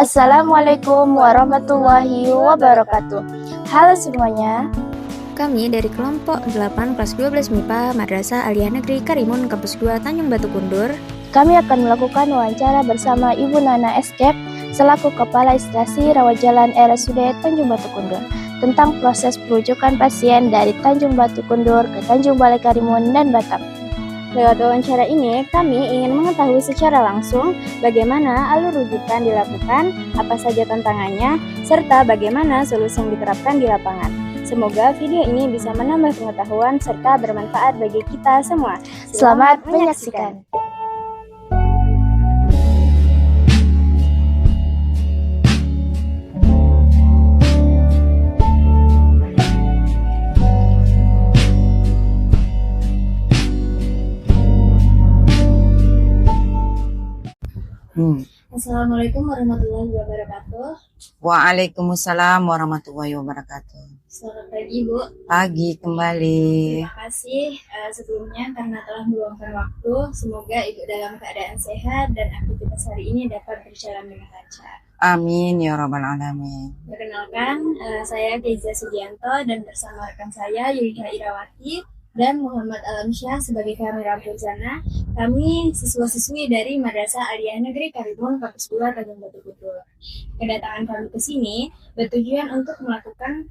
Assalamualaikum warahmatullahi wabarakatuh. Halo semuanya. Kami dari kelompok 8 kelas 12 MIPA Madrasah Aliyah Negeri Karimun Kampus 2 Tanjung Batu Kundur. Kami akan melakukan wawancara bersama Ibu Nana Escape selaku Kepala Instalasi Rawat Jalan RSUD Tanjung Batu Kundur tentang proses perujukan pasien dari Tanjung Batu Kundur ke Tanjung Balai Karimun dan Batam. Lewat wawancara ini, kami ingin mengetahui secara langsung bagaimana alur rujukan dilakukan, apa saja tantangannya, serta bagaimana solusi yang diterapkan di lapangan. Semoga video ini bisa menambah pengetahuan serta bermanfaat bagi kita semua. Selamat menyaksikan. Assalamualaikum warahmatullahi wabarakatuh. Waalaikumsalam warahmatullahi wabarakatuh. Selamat pagi, Bu. Pagi kembali. Terima kasih sebelumnya karena telah meluangkan waktu. Semoga Ibu dalam keadaan sehat dan aktivitas hari ini dapat berjalan dengan lancar. Amin ya rabbal alamin. Perkenalkan, saya Keiza Sugianto dan bersama rekan saya Yulika Irawati dan Muhammad Alamsyah sebagai kamera berzana. Kami siswa-siswi dari Madrasah Aliyah Negeri Karimun Kampus 2 Tanjung Batu Kundur. Kedatangan kami ke sini bertujuan untuk melakukan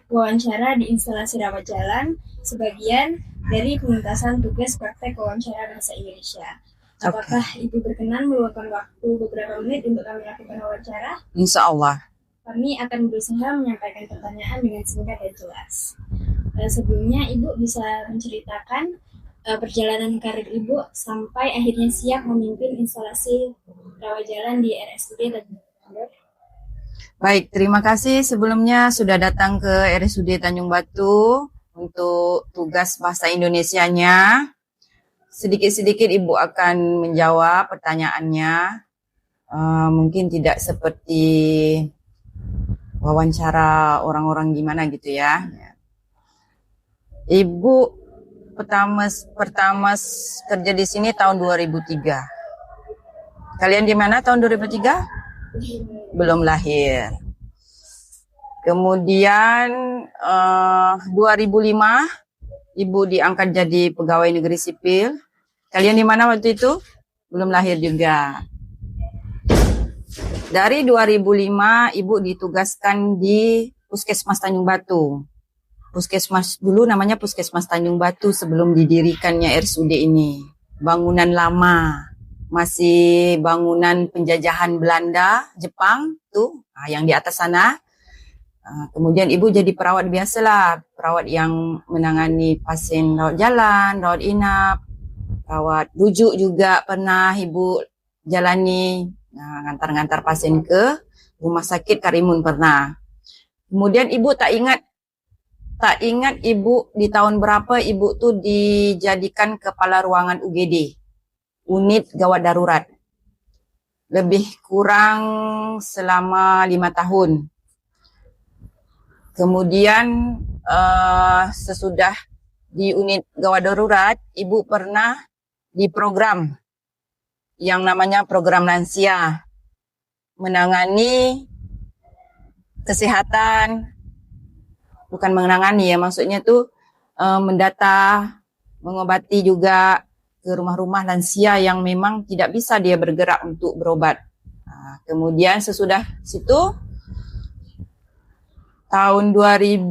wawancara di instalasi rawat jalan sebagian dari penuntasan tugas praktek wawancara bahasa Indonesia. Apakah Ibu berkenan meluangkan waktu beberapa menit untuk kami lakukan wawancara? Insya Allah. Kami akan berusaha menyampaikan pertanyaan dengan singkat dan jelas. Sebelumnya Ibu bisa menceritakan perjalanan karir Ibu sampai akhirnya siap memimpin instalasi rawat jalan di RSUD Tanjung Batu. Baik, terima kasih sebelumnya sudah datang ke RSUD Tanjung Batu untuk tugas bahasa Indonesianya. Sedikit-sedikit Ibu akan menjawab pertanyaannya. Mungkin tidak seperti wawancara orang-orang gimana gitu ya. Ibu pertama kerja di sini tahun 2003. Kalian di mana tahun 2003? Belum lahir. Kemudian 2005 Ibu diangkat jadi pegawai negeri sipil. Kalian di mana waktu itu? Belum lahir juga. Dari 2005 Ibu ditugaskan di Puskesmas Tanjung Batu. Puskesmas dulu namanya Puskesmas Tanjung Batu sebelum didirikannya RSUD ini. Bangunan lama, masih bangunan penjajahan Belanda, Jepang tuh, yang di atas sana. Kemudian Ibu jadi perawat biasalah, perawat yang menangani pasien rawat jalan, rawat inap, rawat rujuk juga pernah Ibu jalani, ngantar-ngantar pasien ke rumah sakit Karimun pernah. Kemudian Ibu tak ingat Ibu di tahun berapa Ibu tuh dijadikan kepala ruangan UGD, unit gawat darurat. Lebih kurang selama 5 tahun. Kemudian sesudah di unit gawat darurat, Ibu pernah di program yang namanya program lansia, menangani kesehatan. Bukan menangani ya, maksudnya tuh mendata, mengobati juga ke rumah-rumah lansia yang memang tidak bisa dia bergerak untuk berobat. Kemudian sesudah situ tahun 2020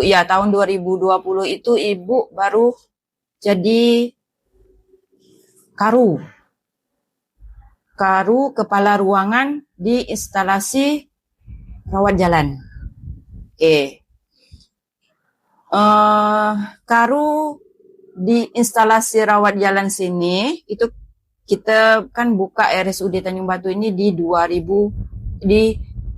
ya, tahun 2020 itu Ibu baru jadi Karu kepala ruangan di instalasi rawat jalan. Karu di instalasi rawat jalan sini itu kita kan buka RSUD Tanjung Batu ini di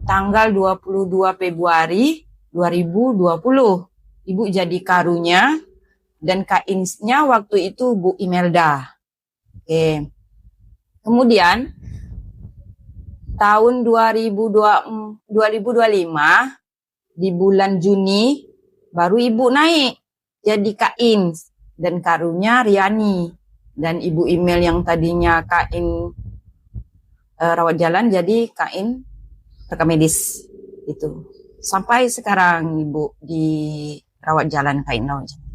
tanggal 22 Februari 2020. Ibu jadi karunya dan Kainsnya waktu itu Bu Imelda. Kemudian tahun 2025 di bulan Juni baru ibu naik jadi Kain dan karunya Riani, dan ibu email yang tadinya Kain rawat jalan jadi Kain rekam medis itu. Sampai sekarang ibu di rawat jalan Kain rawat jalan.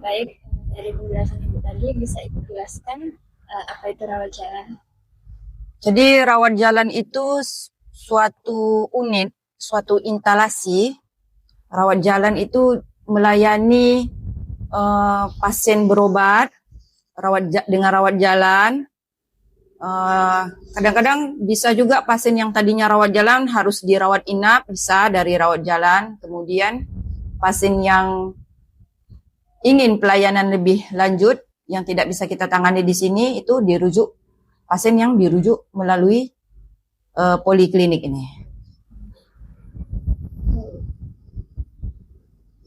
Baik, dari penjelasan ibu tadi bisa ibu jelaskan apa itu rawat jalan? Jadi rawat jalan itu suatu unit, suatu instalasi. Rawat jalan itu melayani pasien berobat dengan rawat jalan. Kadang-kadang bisa juga pasien yang tadinya rawat jalan harus dirawat inap, bisa dari rawat jalan. Kemudian pasien yang ingin pelayanan lebih lanjut yang tidak bisa kita tangani di sini itu dirujuk, pasien yang dirujuk melalui poliklinik ini.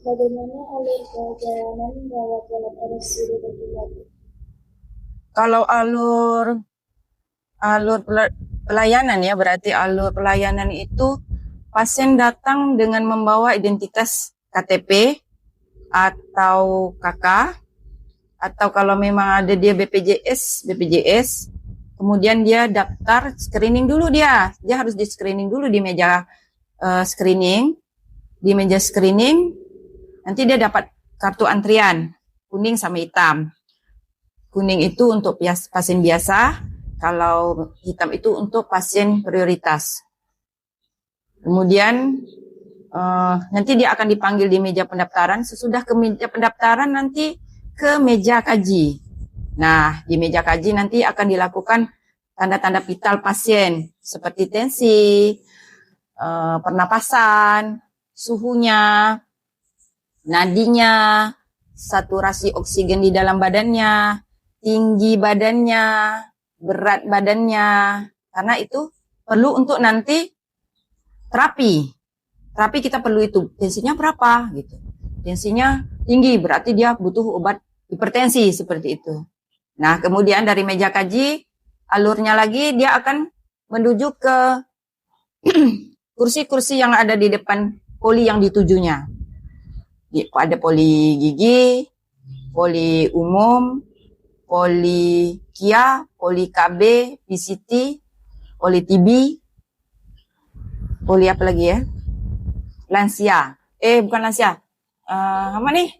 Bagaimana alur perjalanan rawat jalan RSUD Tanjung Batu? Kalau alur pelayanan ya, berarti alur pelayanan itu pasien datang dengan membawa identitas KTP atau KK, atau kalau memang ada dia BPJS, kemudian dia daftar screening dulu dia harus di screening dulu di meja screening, nanti dia dapat kartu antrian, kuning sama hitam. Kuning itu untuk pasien biasa, kalau hitam itu untuk pasien prioritas. Kemudian nanti dia akan dipanggil di meja pendaftaran, sesudah ke meja pendaftaran nanti ke meja kaji. Nah, di meja kaji nanti akan dilakukan tanda-tanda vital pasien, seperti tensi, pernapasan, suhunya, nadinya, saturasi oksigen di dalam badannya, tinggi badannya, berat badannya, karena itu perlu untuk nanti terapi. Terapi kita perlu itu, tensinya berapa gitu. Tensinya tinggi, berarti dia butuh obat hipertensi seperti itu. Nah, kemudian dari meja kaji, alurnya lagi dia akan menuju ke kursi-kursi yang ada di depan poli yang ditujunya. Ada poli gigi, poli umum, poli KIA, poli KB, PCT, poli TB, poli apa lagi ya? Lansia. Bukan lansia. Apa nih?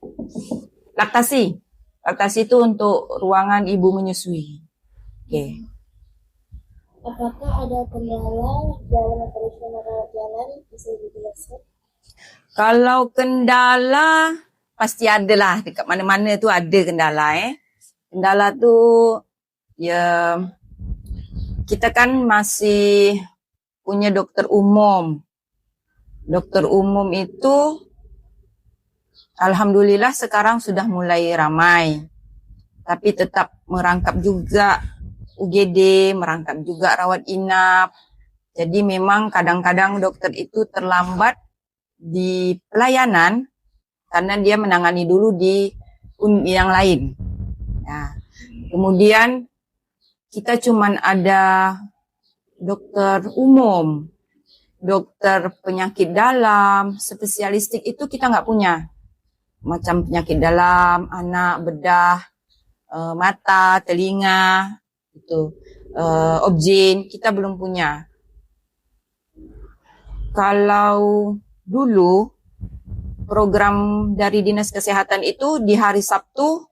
Laktasi. Laktasi itu untuk ruangan ibu menyusui. Oke. Apakah ada kendala dalam operasional rawat jalan? Bisa dijelaskan? Kalau kendala pasti ada lah, dekat mana-mana tu ada kendala Kendala tu ya kita kan masih punya dokter umum. Dokter umum itu alhamdulillah sekarang sudah mulai ramai. Tapi tetap merangkap juga UGD, merangkap juga rawat inap. Jadi memang kadang-kadang dokter itu terlambat di pelayanan karena dia menangani dulu di yang lain. Nah, kemudian kita cuman ada dokter umum, dokter penyakit dalam, spesialistik itu kita nggak punya. Macam penyakit dalam, anak, bedah, mata, telinga, itu objin kita belum punya. Kalau dulu program dari Dinas Kesehatan itu di hari Sabtu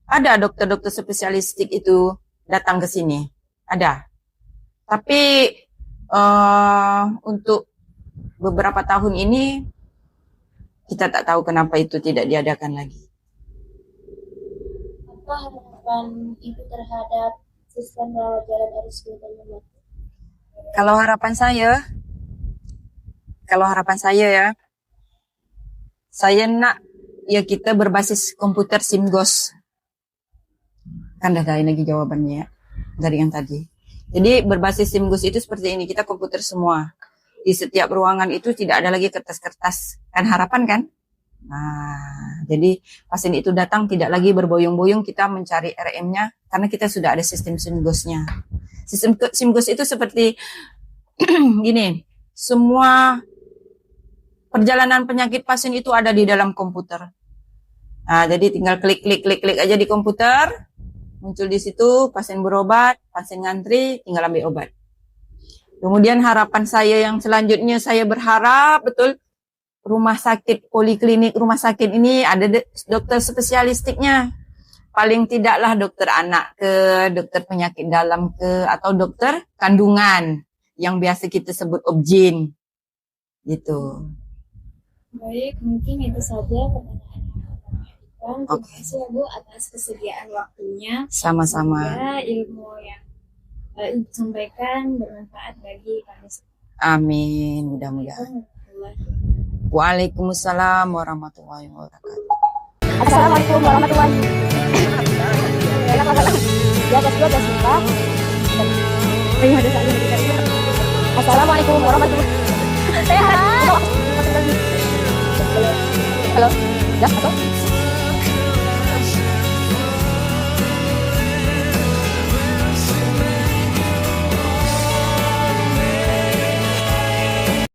ada dokter-dokter spesialistik itu datang ke sini, ada. Tapi untuk beberapa tahun ini kita tak tahu kenapa itu tidak diadakan lagi. Apa harapan Ibu terhadap sistem rawat jalan RSUD Tanjung Batu? Kalau harapan saya ya, saya nak ya kita berbasis komputer SIMGOS. Kan dah lain lagi jawabannya ya, dari yang tadi. Jadi berbasis SIMGOS itu seperti ini, kita komputer semua. Di setiap ruangan itu tidak ada lagi kertas-kertas. Kan harapan kan? Nah, jadi pasien itu datang tidak lagi berboyong-boyong kita mencari RM-nya karena kita sudah ada sistem SIMGOS-nya. Sistem SIMGOS itu seperti gini, semua perjalanan penyakit pasien itu ada di dalam komputer. Nah, jadi tinggal klik aja di komputer, muncul di situ pasien berobat, pasien ngantri, tinggal ambil obat. Kemudian harapan saya yang selanjutnya, saya berharap betul rumah sakit, poliklinik rumah sakit ini ada dokter spesialistiknya. Paling tidaklah dokter anak ke, dokter penyakit dalam ke, atau dokter kandungan yang biasa kita sebut obgyn. Gitu. Baik, mungkin itu saja pertanyaan. Terima Oke. kasih ya Bu atas kesediaan waktunya. Sama-sama. Semoga ilmu yang disampaikan bermanfaat bagi kami semua. Amin. Mudah-mudahan. Waalaikumsalam warahmatullahi wabarakatuh. Assalamualaikum warahmatullahi wabarakatuh. Ya, kelas 2 kelas MIPA. Assalamualaikum warahmatullahi wabarakatuh. Halo. Ya, atau?